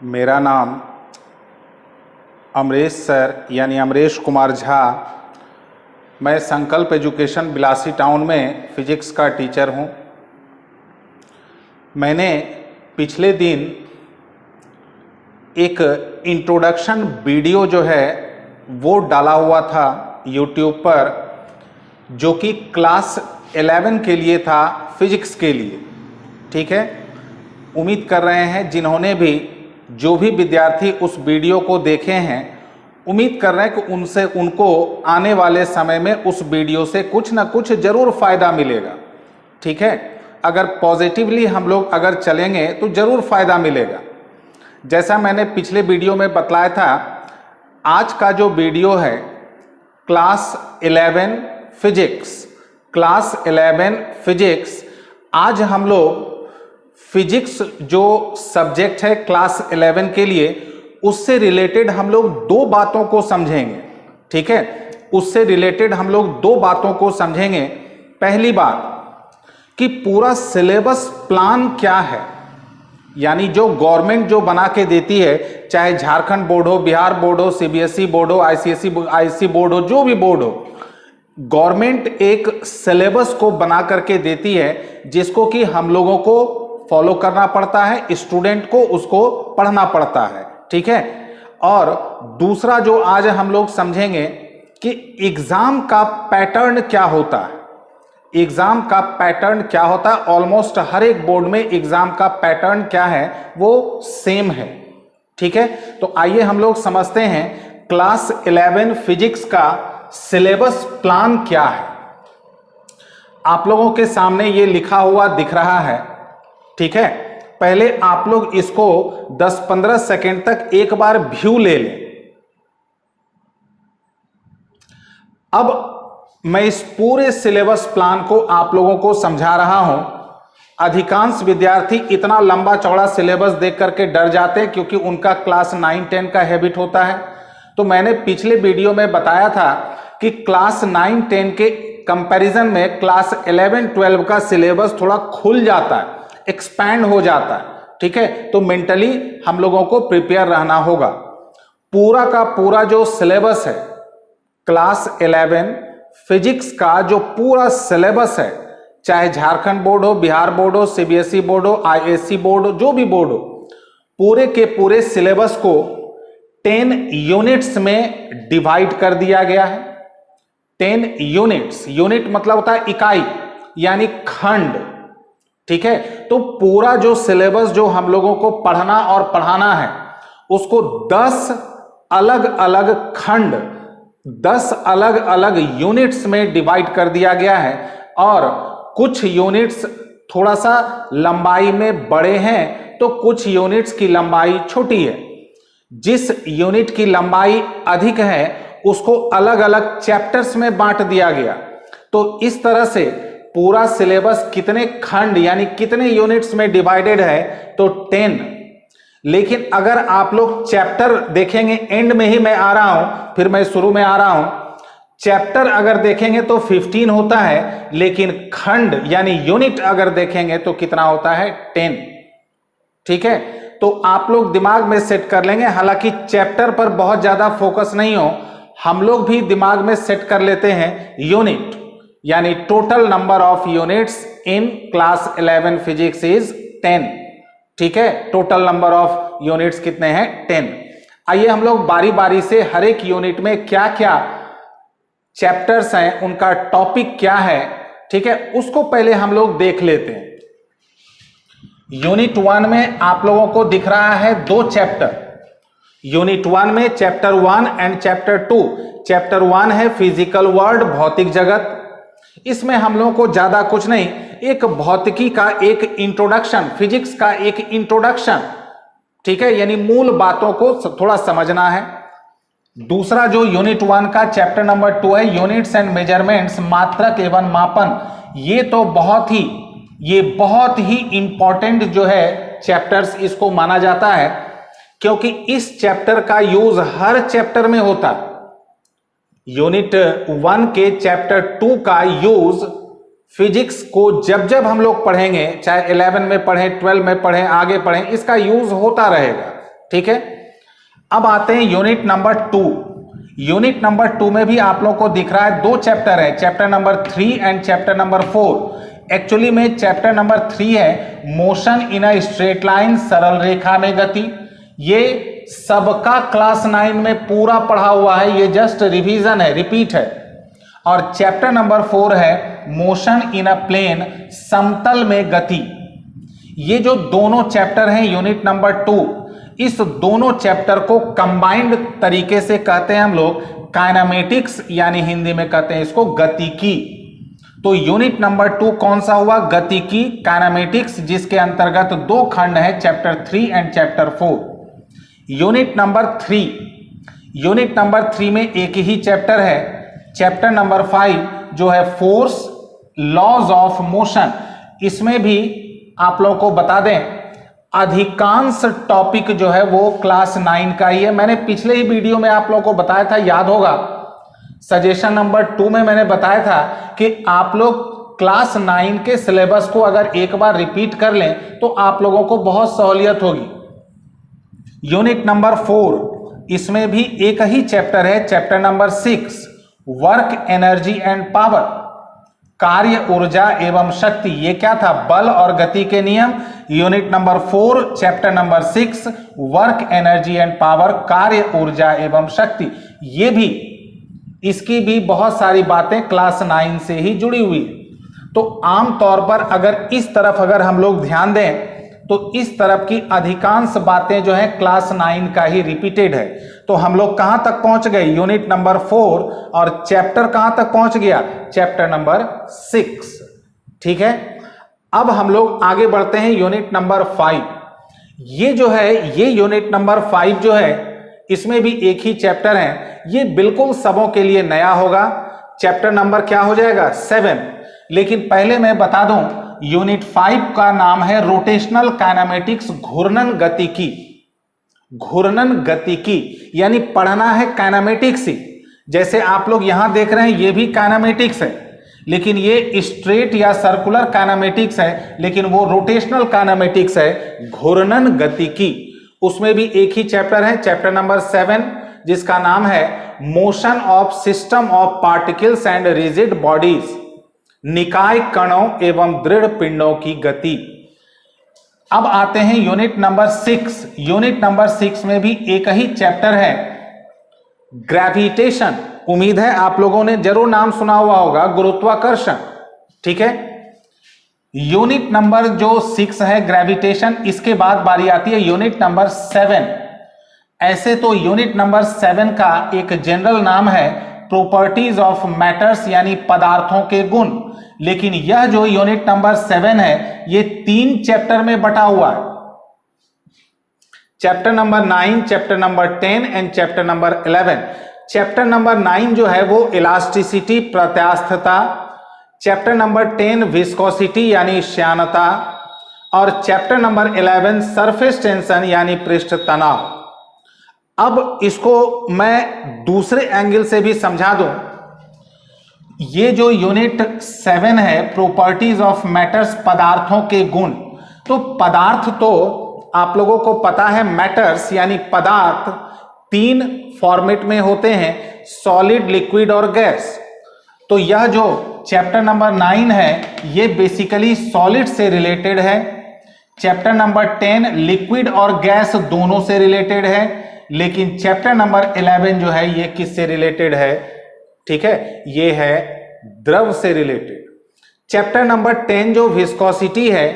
मेरा नाम अमरेश सर यानी अमरेश कुमार झा। मैं संकल्प एजुकेशन बिलासी टाउन में फिजिक्स का टीचर हूँ। मैंने पिछले दिन एक इंट्रोडक्शन वीडियो जो है वो डाला हुआ था यूट्यूब पर, जो कि क्लास 11 के लिए था, फिजिक्स के लिए। ठीक है, उम्मीद कर रहे हैं जिन्होंने भी जो भी विद्यार्थी उस वीडियो को देखे हैं, उम्मीद कर रहे हैं कि उनको आने वाले समय में उस वीडियो से कुछ ना कुछ जरूर फायदा मिलेगा। ठीक है, अगर पॉजिटिवली हम लोग अगर चलेंगे तो जरूर फायदा मिलेगा। जैसा मैंने पिछले वीडियो में बतलाया था, आज का जो वीडियो है क्लास 11 फिजिक्स, क्लास 11 फिजिक्स। आज हम लोग फिजिक्स जो सब्जेक्ट है क्लास 11 के लिए, उससे रिलेटेड हम लोग दो बातों को समझेंगे। ठीक है, उससे रिलेटेड हम लोग दो बातों को समझेंगे। पहली बात कि पूरा सिलेबस प्लान क्या है, यानी जो गवर्नमेंट जो बना के देती है, चाहे झारखंड बोर्ड हो, बिहार बोर्ड हो, सीबीएसई बोर्ड हो, आईसीएसई बोर्ड हो, जो भी बोर्ड हो, गवर्नमेंट एक सिलेबस को बना करके देती है जिसको कि हम लोगों को फॉलो करना पड़ता है, स्टूडेंट को उसको पढ़ना पड़ता है। ठीक है, और दूसरा जो आज हम लोग समझेंगे कि एग्जाम का पैटर्न क्या होता है। एग्जाम का पैटर्न क्या होता है, ऑलमोस्ट हर एक बोर्ड में एग्जाम का पैटर्न क्या है वो सेम है। ठीक है, तो आइए हम लोग समझते हैं क्लास 11 फिजिक्स का सिलेबस प्लान क्या है। आप लोगों के सामने ये लिखा हुआ दिख रहा है। ठीक है, पहले आप लोग इसको 10-15 सेकेंड तक एक बार व्यू ले लें। अब मैं इस पूरे सिलेबस प्लान को आप लोगों को समझा रहा हूं। अधिकांश विद्यार्थी इतना लंबा चौड़ा सिलेबस देख करके डर जाते हैं, क्योंकि उनका क्लास 9-10 का हैबिट होता है। तो मैंने पिछले वीडियो में बताया था कि क्लास 9-10 के कंपैरिजन में क्लास 11-12 का सिलेबस थोड़ा खुल जाता है, एक्सपैंड हो जाता है। ठीक है, तो मेंटली हम लोगों को प्रिपेयर रहना होगा। पूरा का पूरा जो सिलेबस है क्लास 11 फिजिक्स का, जो पूरा सिलेबस है, चाहे झारखंड बोर्ड हो, बिहार बोर्ड हो, सीबीएसई बोर्ड हो, आईएससी बोर्ड हो, जो भी बोर्ड हो, पूरे के पूरे सिलेबस को 10 यूनिट्स में डिवाइड कर दिया गया है। 10 यूनिट्स, यूनिट मतलब होता है इकाई यानी खंड। ठीक है, तो पूरा जो सिलेबस जो हम लोगों को पढ़ना और पढ़ाना है, उसको 10 अलग अलग खंड, 10 अलग अलग यूनिट्स में डिवाइड कर दिया गया है। और कुछ यूनिट्स थोड़ा सा लंबाई में बड़े हैं, तो कुछ यूनिट्स की लंबाई छोटी है। जिस यूनिट की लंबाई अधिक है उसको अलग अलग चैप्टर्स में बांट दिया गया। तो इस तरह से पूरा सिलेबस कितने खंड यानी कितने यूनिट्स में डिवाइडेड है, तो 10। लेकिन अगर आप लोग चैप्टर देखेंगे, एंड में ही मैं आ रहा हूं, फिर मैं शुरू में आ रहा हूं, चैप्टर अगर देखेंगे तो 15 होता है, लेकिन खंड यानी यूनिट अगर देखेंगे तो कितना होता है, 10। ठीक है, तो आप लोग दिमाग में सेट कर लेंगे। हालांकि चैप्टर पर बहुत ज्यादा फोकस नहीं हो, हम लोग भी दिमाग में सेट कर लेते हैं यूनिट, यानी total number of units in class 11 physics is 10। ठीक है, टोटल नंबर ऑफ यूनिट्स कितने हैं, 10। आइए हम लोग बारी बारी से हर एक यूनिट में क्या क्या चैप्टर्स हैं, उनका टॉपिक क्या है, ठीक है, उसको पहले हम लोग देख लेते हैं। यूनिट 1 में आप लोगों को दिख रहा है 2 चैप्टर। यूनिट 1 में चैप्टर 1 एंड चैप्टर 2। चैप्टर 1 है फिजिकल वर्ल्ड, भौतिक जगत। इसमें हम लोगों को ज्यादा कुछ नहीं, एक भौतिकी का एक इंट्रोडक्शन, फिजिक्स का एक इंट्रोडक्शन, ठीक है, यानी मूल बातों को थोड़ा समझना है। दूसरा जो यूनिट 1 का चैप्टर नंबर 2 है, यूनिट्स एंड मेजरमेंट्स, मात्रक एवं मापन। ये तो बहुत ही इंपॉर्टेंट जो है चैप्टर्स इसको माना जाता है, क्योंकि इस चैप्टर का यूज हर चैप्टर में होता है। यूनिट 1 के चैप्टर 2 का यूज फिजिक्स को जब जब हम लोग पढ़ेंगे, चाहे 11 में पढ़ें, 12 में पढ़ें, आगे पढ़ें, इसका यूज होता रहेगा। ठीक है, अब आते हैं यूनिट नंबर 2। यूनिट नंबर 2 में भी आप लोग को दिख रहा है 2 चैप्टर है, chapter number 3 and chapter number 4। Actually में चैप्टर नंबर 3 है motion in a straight line, सरल रेखा में गति। ये सबका क्लास 9 में पूरा पढ़ा हुआ है, ये जस्ट रिवीजन है, रिपीट है। और चैप्टर नंबर 4 है मोशन इन अ प्लेन, समतल में गति। ये जो दोनों चैप्टर हैं यूनिट नंबर 2, इस दोनों चैप्टर को कंबाइंड तरीके से कहते हैं हम लोग काइनेमेटिक्स, यानी हिंदी में कहते हैं इसको गतिकी। तो यूनिट नंबर 2 कौन सा हुआ? गतिकी, काइनेमेटिक्स, जिसके अंतर्गत 2 खंड है, chapter 3 and chapter 4। Unit number 3, unit number 3 में एक ही चैप्टर है, चैप्टर नंबर 5 जो है फोर्स, लॉज ऑफ मोशन। इसमें भी आप लोगों को बता दें अधिकांश टॉपिक जो है वो क्लास 9 का ही है। मैंने पिछले ही वीडियो में आप लोगों को बताया था, याद होगा, सजेशन नंबर 2 में मैंने बताया था कि आप लोग क्लास 9 के सिलेबस को अगर एक बार रिपीट कर लें तो आप लोगों को बहुत सहूलियत होगी। यूनिट नंबर 4, इसमें भी एक ही चैप्टर है, chapter number 6 work, energy and power, कार्य, ऊर्जा एवं शक्ति। ये क्या था? बल और गति के नियम। Unit number 4 chapter number 6 work, energy and power, कार्य, ऊर्जा एवं शक्ति। ये भी, इसकी भी बहुत सारी बातें क्लास 9 से ही जुड़ी हुई। तो आमतौर पर अगर इस तरफ अगर हम लोग ध्यान दें तो इस तरफ की अधिकांश बातें जो है क्लास 9 का ही रिपीटेड है। तो हम लोग कहां तक पहुंच गए? यूनिट नंबर 4, और चैप्टर कहां तक पहुंच गया? Chapter number 6। ठीक है, अब हम लोग आगे बढ़ते हैं यूनिट नंबर 5। ये जो है, ये यूनिट नंबर 5 जो है, इसमें भी एक ही चैप्टर है। ये बिल्कुल सबों के लिए नया होगा। चैप्टर नंबर क्या हो जाएगा? 7। लेकिन पहले मैं बता दूं, यूनिट 5 का नाम है रोटेशनल काइनेमेटिक्स, घूर्णन गतिकी। घूर्णन गतिकी यानी पढ़ना है काइनेमेटिक्स ही। जैसे आप लोग यहां देख रहे हैं, ये भी काइनेमेटिक्स है, लेकिन ये स्ट्रेट या सर्कुलर काइनेमेटिक्स है, लेकिन वो रोटेशनल काइनेमेटिक्स है, घूर्णन गतिकी। उसमें भी एक ही चैप्टर है, चैप्टर नंबर 7, जिसका नाम है motion of system of particles and rigid bodies, निकाय, कणों एवं दृढ़ पिंडों की गति। अब आते हैं यूनिट नंबर 6। यूनिट नंबर 6 में भी एक ही चैप्टर है, ग्रेविटेशन। उम्मीद है आप लोगों ने जरूर नाम सुना हुआ होगा, गुरुत्वाकर्षण। ठीक है, यूनिट नंबर जो 6 है ग्रेविटेशन, इसके बाद बारी आती है यूनिट नंबर 7। ऐसे तो यूनिट नंबर 7 का एक जनरल नाम है प्रॉपर्टीज ऑफ मैटर्स, यानी पदार्थों के गुण। लेकिन यह जो यूनिट नंबर 7 है, ये 3 चैप्टर में बटा हुआ है, chapter number 9, chapter number 10 and chapter number 11। Chapter number 9 जो है वो इलास्टिसिटी, प्रत्यास्थता। चैप्टर नंबर 10 विस्कोसिटी यानी श्यानता, और चैप्टर नंबर 11 सरफेस टेंशन यानी पृष्ठ तनाव। अब इसको मैं दूसरे एंगल से भी समझा दूं। ये जो यूनिट 7 है प्रॉपर्टीज ऑफ मैटर्स, पदार्थों के गुण, तो पदार्थ तो आप लोगों को पता है, मैटर्स यानी पदार्थ 3 फॉर्मेट में होते हैं, सॉलिड, लिक्विड और गैस। तो यह जो चैप्टर नंबर 9 है ये बेसिकली सॉलिड से रिलेटेड है। चैप्टर नंबर 10 लिक्विड और गैस दोनों से रिलेटेड है, लेकिन चैप्टर नंबर 11 जो है ये किससे रिलेटेड है? ठीक है, ये है द्रव से रिलेटेड। चैप्टर नंबर 10 जो विस्कोसिटी है,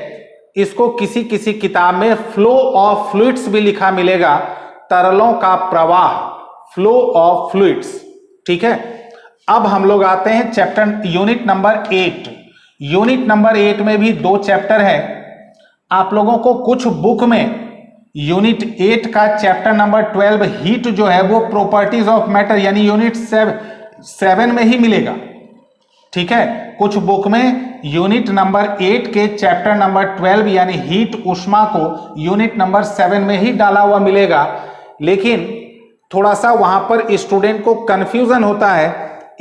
इसको किसी किसी किताब में फ्लो ऑफ फ्लूइड्स भी लिखा मिलेगा, तरलों का प्रवाह, फ्लो ऑफ फ्लूइड्स। ठीक है, अब हम लोग आते हैं chapter unit number 8। Unit number 8 में भी 2 चैप्टर है। आप लोगों को कुछ बुक में यूनिट 8 का चैप्टर नंबर 12 हीट जो है वो प्रॉपर्टीज ऑफ मैटर यानी यूनिट 7 में ही मिलेगा। ठीक है, कुछ बुक में यूनिट नंबर 8 के चैप्टर नंबर 12 यानी हीट, ऊष्मा को यूनिट नंबर 7 में ही डाला हुआ मिलेगा, लेकिन थोड़ा सा वहां पर स्टूडेंट को कंफ्यूजन होता है।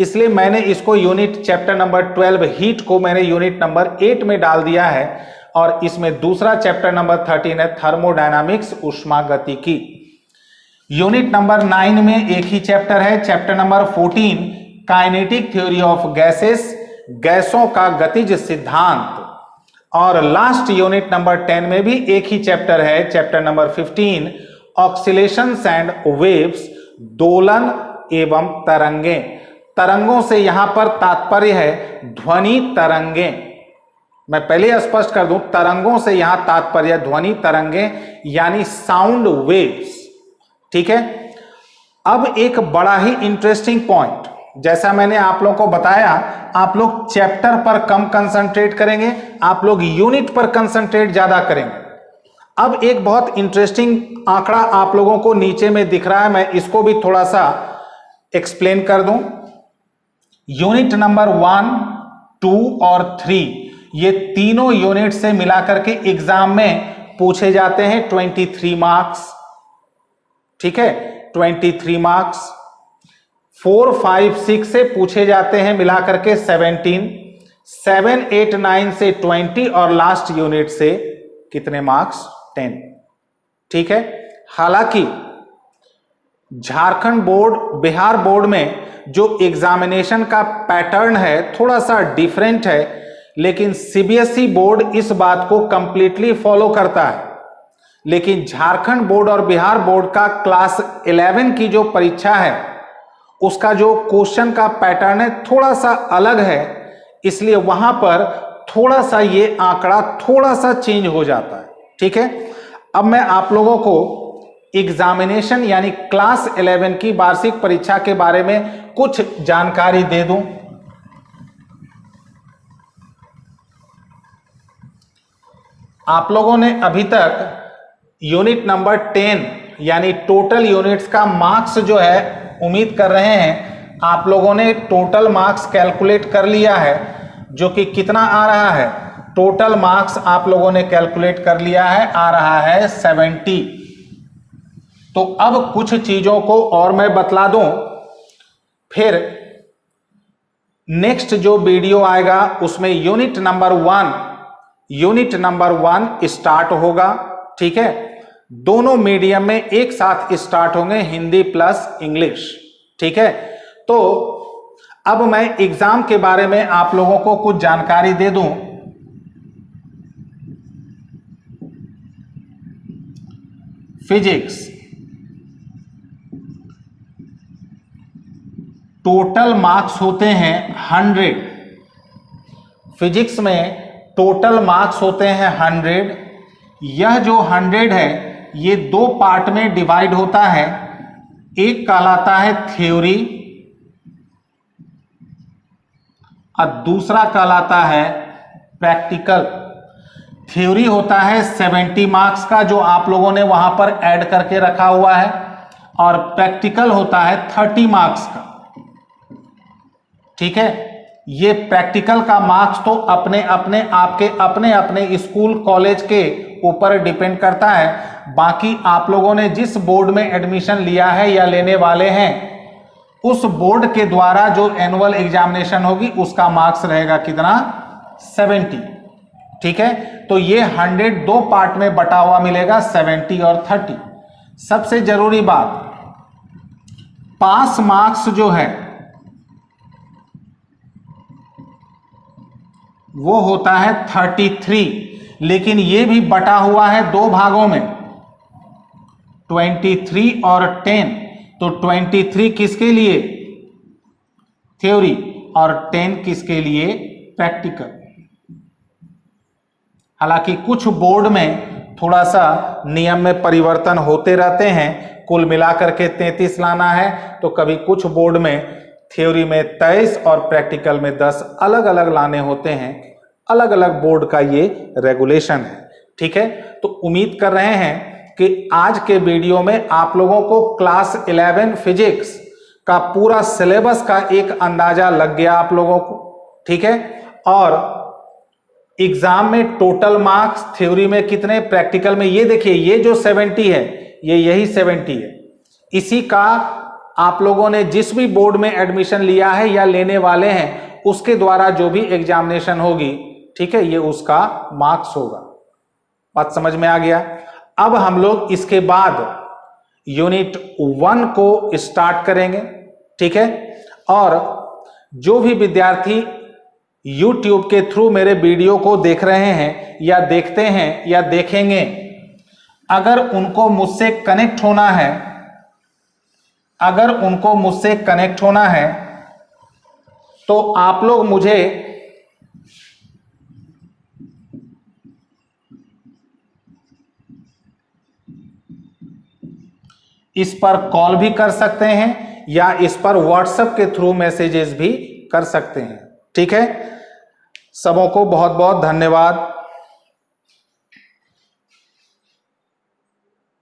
इसलिए मैंने इसको यूनिट चैप्टर नंबर 12 हीट को मैंने यूनिट नंबर 8 में डाल दिया है, और इसमें दूसरा चैप्टर नंबर 13 है थर्मोडायनामिक्स, उष्मागतिकी। यूनिट नंबर 9 में एक ही चैप्टर है, chapter number 14 kinetic theory of gases, गैसों का गतिज सिद्धांत। और लास्ट यूनिट नंबर 10 में भी एक ही चैप्टर है, चैप्टर नंबर 15 ऑक्सीलेशंस एंड वेव्स, दोलन एवं तरंगे। तरंगों से यहां पर तात्पर्य है ध्वनि तरंगे। मैं पहले स्पष्ट कर दूं, तरंगों से यहां तात्पर्य ध्वनि तरंगे यानी साउंड वेव्स। ठीक है। अब एक बड़ा ही इंटरेस्टिंग पॉइंट, जैसा मैंने आप लोगों को बताया, आप लोग चैप्टर पर कम कंसंट्रेट करेंगे, आप लोग यूनिट पर कंसंट्रेट ज्यादा करेंगे। अब एक बहुत इंटरेस्टिंग आंकड़ा आप लोगों को नीचे में दिख रहा है, मैं इसको भी थोड़ा सा एक्सप्लेन कर दूं। यूनिट नंबर 1, 2 और 3 ये तीनों यूनिट से मिलाकर के एग्जाम में पूछे जाते हैं 23 मार्क्स। ठीक है, 23 मार्क्स। 4, 5, 6 से पूछे जाते हैं मिलाकर के 17, 7, 8, 9 से 20 और लास्ट यूनिट से कितने मार्क्स? 10। ठीक है। हालांकि झारखंड बोर्ड, बिहार बोर्ड में जो एग्जामिनेशन का पैटर्न है थोड़ा सा डिफरेंट है, लेकिन सीबीएसई बोर्ड इस बात को कंप्लीटली फॉलो करता है। लेकिन झारखंड बोर्ड और बिहार बोर्ड का क्लास 11 की जो परीक्षा है उसका जो क्वेश्चन का पैटर्न है थोड़ा सा अलग है, इसलिए वहां पर थोड़ा सा ये आंकड़ा थोड़ा सा चेंज हो जाता है। ठीक है। अब मैं आप लोगों को एग्जामिनेशन यानी क्लास 11 की वार्षिक परीक्षा के बारे में कुछ जानकारी दे दूं। आप लोगों ने अभी तक यूनिट नंबर 10 यानी टोटल यूनिट्स का मार्क्स जो है, उम्मीद कर रहे हैं आप लोगों ने टोटल मार्क्स कैलकुलेट कर लिया है, जो कि कितना आ रहा है। टोटल मार्क्स आप लोगों ने कैलकुलेट कर लिया है, आ रहा है 70। तो अब कुछ चीजों को और मैं बतला दूं, फिर नेक्स्ट जो वीडियो आएगा उसमें यूनिट नंबर 1 स्टार्ट होगा। ठीक है। दोनों मीडियम में एक साथ स्टार्ट होंगे, हिंदी प्लस इंग्लिश। ठीक है। तो अब मैं एग्जाम के बारे में आप लोगों को कुछ जानकारी दे दूं। फिजिक्स टोटल मार्क्स होते हैं 100। फिजिक्स में टोटल मार्क्स होते हैं 100। यह जो 100 है ये दो पार्ट में डिवाइड होता है। एक कहलाता है थ्योरी और दूसरा कहलाता है प्रैक्टिकल। थ्योरी होता है 70 मार्क्स का, जो आप लोगों ने वहां पर ऐड करके रखा हुआ है, और प्रैक्टिकल होता है 30 मार्क्स का। ठीक है। ये प्रैक्टिकल का मार्क्स तो अपने अपने स्कूल कॉलेज के ऊपर डिपेंड करता है। बाकी आप लोगों ने जिस बोर्ड में एडमिशन लिया है या लेने वाले हैं, उस बोर्ड के द्वारा जो एनुअल एग्जामिनेशन होगी उसका मार्क्स रहेगा कितना? 70। ठीक है। तो ये 100 दो पार्ट में बटा हुआ मिलेगा, 70 और 30। सबसे जरूरी बात, पास मार्क्स जो है वो होता है 33, लेकिन ये भी बटा हुआ है दो भागों में, 23 और 10। तो 23 किसके लिए? थ्योरी, और 10 किसके लिए? प्रैक्टिकल। हालांकि कुछ बोर्ड में थोड़ा सा नियम में परिवर्तन होते रहते हैं, कुल मिलाकर के 33 लाना है, तो कभी कुछ बोर्ड में थ्योरी में 23 और प्रैक्टिकल में 10 अलग अलग लाने होते हैं। अलग अलग बोर्ड का ये रेगुलेशन है। ठीक है। तो उम्मीद कर रहे हैं कि आज के वीडियो में आप लोगों को क्लास 11 फिजिक्स का पूरा सिलेबस का एक अंदाजा लग गया आप लोगों को। ठीक है। और एग्जाम में टोटल मार्क्स, थ्योरी में कितने, प्रैक्टिकल में, ये देखिए ये जो 70 है, ये यही 70 है। इसी का आप लोगों ने जिस भी बोर्ड में एडमिशन लिया है या लेने वाले हैं उसके द्वारा जो भी एग्जामिनेशन होगी, ठीक है, ये उसका मार्क्स होगा। बात समझ में आ गया। अब हम लोग इसके बाद यूनिट 1 को स्टार्ट करेंगे, ठीक है। और जो भी विद्यार्थी YouTube के थ्रू मेरे वीडियो को देख रहे हैं या देखते हैं या देखेंगे, अगर उनको मुझसे कनेक्ट होना है, तो आप लोग मुझे इस पर कॉल भी कर सकते हैं या इस पर व्हाट्सएप के थ्रू मैसेजेस भी कर सकते हैं, ठीक है। सबों को बहुत बहुत धन्यवाद।